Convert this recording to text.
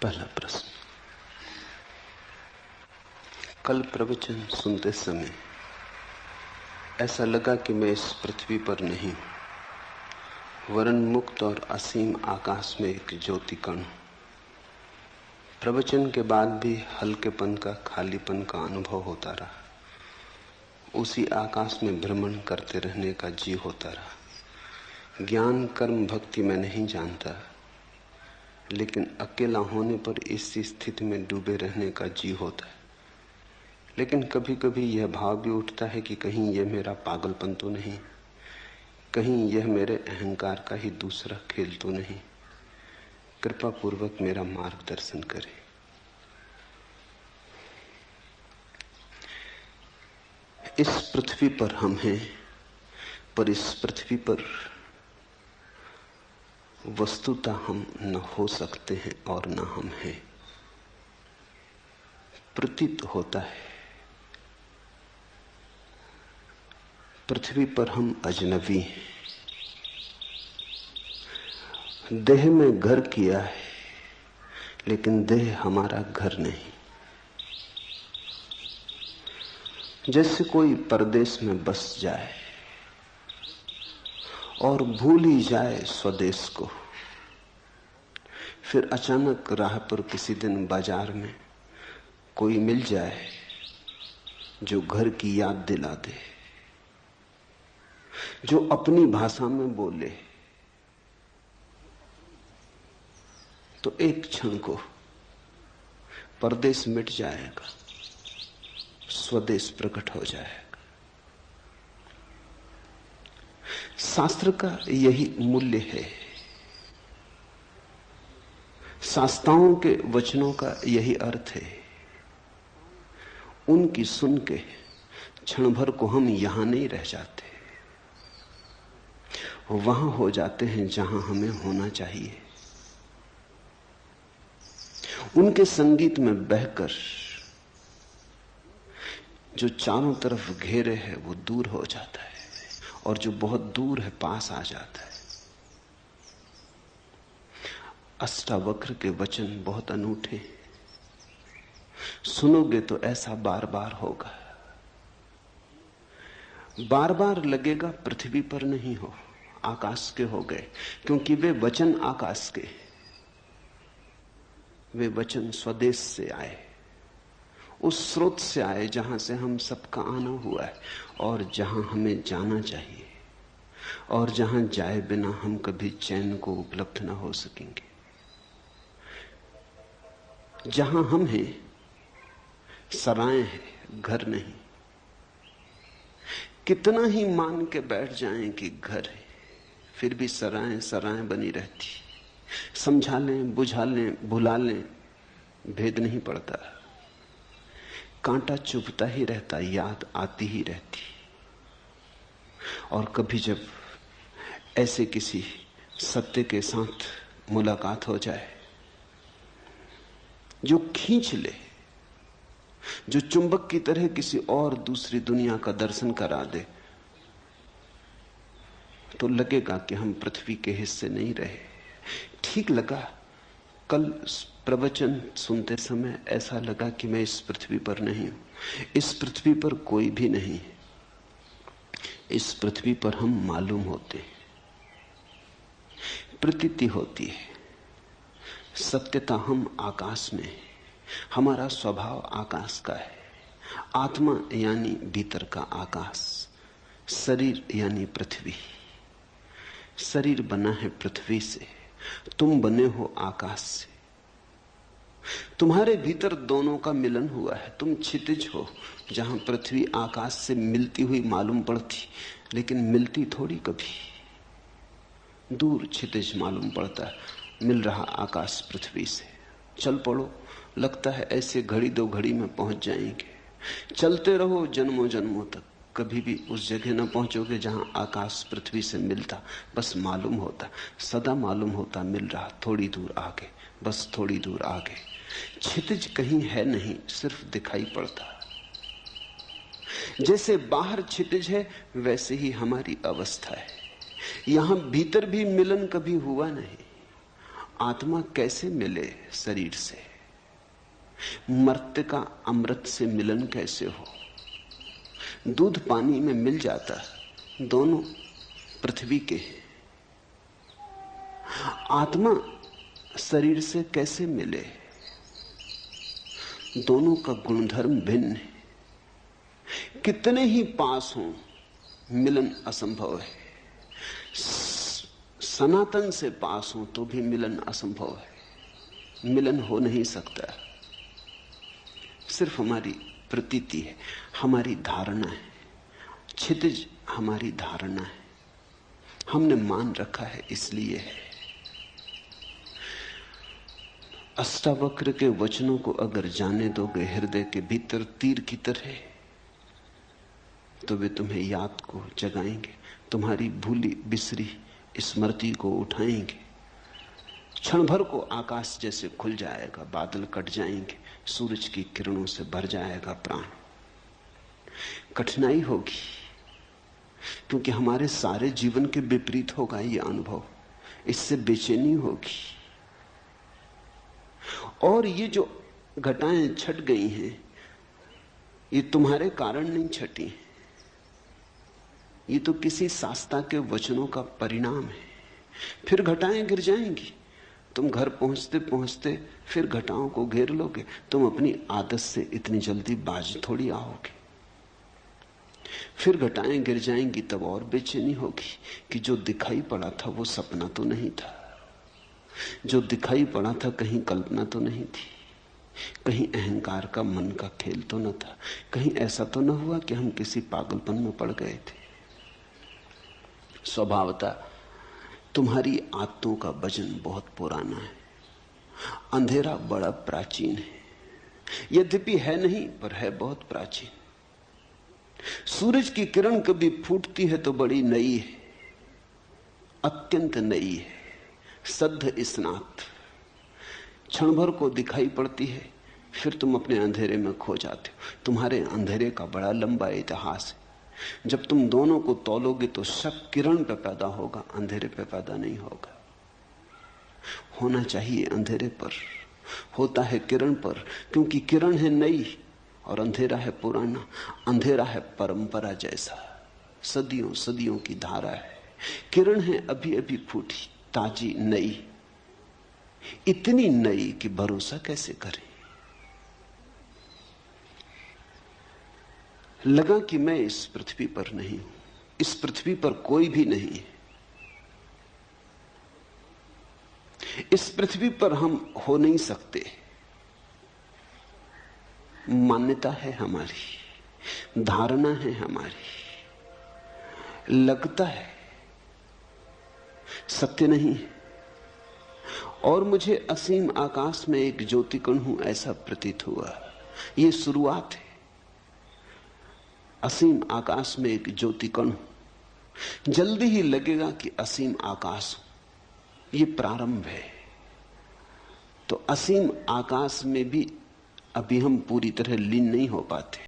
पहला प्रश्न। कल प्रवचन सुनते समय ऐसा लगा कि मैं इस पृथ्वी पर नहीं हूं, वरन मुक्त और असीम आकाश में एक ज्योति कण। प्रवचन के बाद भी हल्केपन का, खालीपन का अनुभव होता रहा। उसी आकाश में भ्रमण करते रहने का जी होता रहा। ज्ञान, कर्म, भक्ति मैं नहीं जानता, लेकिन अकेला होने पर इसी स्थिति में डूबे रहने का जी होता है। लेकिन कभी कभी यह भाव भी उठता है कि कहीं यह मेरा पागलपन तो नहीं, कहीं यह मेरे अहंकार का ही दूसरा खेल तो नहीं। कृपा पूर्वक मेरा मार्गदर्शन करें। इस पृथ्वी पर हम हैं, पर इस पृथ्वी पर वस्तुतः हम न हो सकते हैं और न हम हैं। प्रतीत होता है पृथ्वी पर हम अजनबी हैं। देह में घर किया है, लेकिन देह हमारा घर नहीं। जैसे कोई परदेश में बस जाए और भूल ही जाए स्वदेश को, फिर अचानक राह पर किसी दिन बाजार में कोई मिल जाए जो घर की याद दिला दे, जो अपनी भाषा में बोले, तो एक क्षण को परदेश मिट जाएगा, स्वदेश प्रकट हो जाएगा। शास्त्र का यही मूल्य है, शास्त्राओं के वचनों का यही अर्थ है। उनकी सुन के क्षण भर को हम यहां नहीं रह जाते, वहां हो जाते हैं जहां हमें होना चाहिए। उनके संगीत में बहकर जो चारों तरफ घेरे है वो दूर हो जाता है, और जो बहुत दूर है पास आ जाता है। अष्टावक्र के वचन बहुत अनूठे, सुनोगे तो ऐसा बार बार होगा। बार बार लगेगा पृथ्वी पर नहीं हो, आकाश के हो गए, क्योंकि वे वचन आकाश के, वे वचन स्वदेश से आए, उस स्रोत से आए जहां से हम सबका आना हुआ है, और जहां हमें जाना चाहिए, और जहां जाए बिना हम कभी चैन को उपलब्ध ना हो सकेंगे। जहां हम हैं सराय है, घर नहीं। कितना ही मान के बैठ जाएं कि घर है, फिर भी सराय सराय बनी रहती। समझा लें, बुझा लें, भुला लें, भेद नहीं पड़ता। कांटा चुभता ही रहता, याद आती ही रहती। और कभी जब ऐसे किसी सत्य के साथ मुलाकात हो जाए जो खींच ले, जो चुंबक की तरह किसी और दूसरी दुनिया का दर्शन करा दे, तो लगेगा कि हम पृथ्वी के हिस्से नहीं रहे। ठीक लगा। कल प्रवचन सुनते समय ऐसा लगा कि मैं इस पृथ्वी पर नहीं हूं। इस पृथ्वी पर कोई भी नहीं है। इस पृथ्वी पर हम मालूम होते हैं, प्रतीति होती है। सत्यता हम आकाश में है, हमारा स्वभाव आकाश का है। आत्मा यानी भीतर का आकाश, शरीर यानी पृथ्वी। शरीर बना है पृथ्वी से, तुम बने हो आकाश से। तुम्हारे भीतर दोनों का मिलन हुआ है। तुम क्षितिज हो, जहां पृथ्वी आकाश से मिलती हुई मालूम पड़ती, लेकिन मिलती थोड़ी कभी। दूर क्षितिज मालूम पड़ता है, मिल रहा आकाश पृथ्वी से। चल पड़ो, लगता है ऐसे घड़ी दो घड़ी में पहुंच जाएंगे। चलते रहो जन्मों जन्मों तक, कभी भी उस जगह न पहुंचोगे जहां आकाश पृथ्वी से मिलता। बस मालूम होता, सदा मालूम होता, मिल रहा थोड़ी दूर आगे, बस थोड़ी दूर आगे। क्षितिज कहीं है नहीं, सिर्फ दिखाई पड़ता। जैसे बाहर क्षितिज है, वैसे ही हमारी अवस्था है। यहां भीतर भी मिलन कभी हुआ नहीं। आत्मा कैसे मिले शरीर से? मर्त्य का अमृत से मिलन कैसे हो? दूध पानी में मिल जाता, दोनों पृथ्वी के हैं। आत्मा शरीर से कैसे मिले? दोनों का गुणधर्म भिन्न है। कितने ही पास हों, मिलन असंभव है। सनातन से पास हो तो भी मिलन असंभव है। मिलन हो नहीं सकता। सिर्फ हमारी प्रतीति है, हमारी धारणा है। क्षितिज हमारी धारणा है, हमने मान रखा है, इसलिए है। अष्टावक्र के वचनों को अगर जाने दोगे हृदय के भीतर तीर की तरह, तो वे तुम्हें याद को जगाएंगे, तुम्हारी भूली बिसरी स्मृति को उठाएंगे। क्षण भर को आकाश जैसे खुल जाएगा, बादल कट जाएंगे, सूरज की किरणों से भर जाएगा प्राण। कठिनाई होगी, क्योंकि हमारे सारे जीवन के विपरीत होगा ये अनुभव। इससे बेचैनी होगी। और ये जो घटाएं छट गई हैं, ये तुम्हारे कारण नहीं छटी, ये तो किसी शास्त्रा के वचनों का परिणाम है। फिर घटाएं गिर जाएंगी, तुम घर पहुंचते पहुंचते फिर घटाओं को घेर लोगे। तुम अपनी आदत से इतनी जल्दी बाज थोड़ी आओगे। फिर घटाएं गिर जाएंगी, तब और बेचैनी होगी कि जो दिखाई पड़ा था वो सपना तो नहीं था, जो दिखाई पड़ा था कहीं कल्पना तो नहीं थी, कहीं अहंकार का मन का खेल तो न था, कहीं ऐसा तो न हुआ कि हम किसी पागलपन में पड़ गए थे। स्वभावतः तुम्हारी आदतों का वजन बहुत पुराना है। अंधेरा बड़ा प्राचीन है, यद्यपि है नहीं पर है बहुत प्राचीन। सूरज की किरण कभी फूटती है तो बड़ी नई है, अत्यंत नई है, सद्ध स्नात। क्षण भर को दिखाई पड़ती है, फिर तुम अपने अंधेरे में खो जाते हो। तुम्हारे अंधेरे का बड़ा लंबा इतिहास है। जब तुम दोनों को तौलोगे तो शक किरण पे पैदा होगा, अंधेरे पे पैदा नहीं होगा। होना चाहिए अंधेरे पर, होता है किरण पर, क्योंकि किरण है नई और अंधेरा है पुराना। अंधेरा है परंपरा जैसा, सदियों सदियों की धारा है। किरण है अभी अभी फूटी, ताजी, नई, इतनी नई कि भरोसा कैसे करें। लगा कि मैं इस पृथ्वी पर नहीं हूं, इस पृथ्वी पर कोई भी नहीं है, इस पृथ्वी पर हम हो नहीं सकते। मान्यता है हमारी, धारणा है हमारी, लगता है, सत्य नहीं है। और मुझे असीम आकाश में एक ज्योतिकण हूं ऐसा प्रतीत हुआ। यह शुरुआत है। असीम आकाश में एक ज्योतिकण हूं, जल्दी ही लगेगा कि असीम आकाश हूं। यह प्रारंभ है। तो असीम आकाश में भी अभी हम पूरी तरह लीन नहीं हो पाते।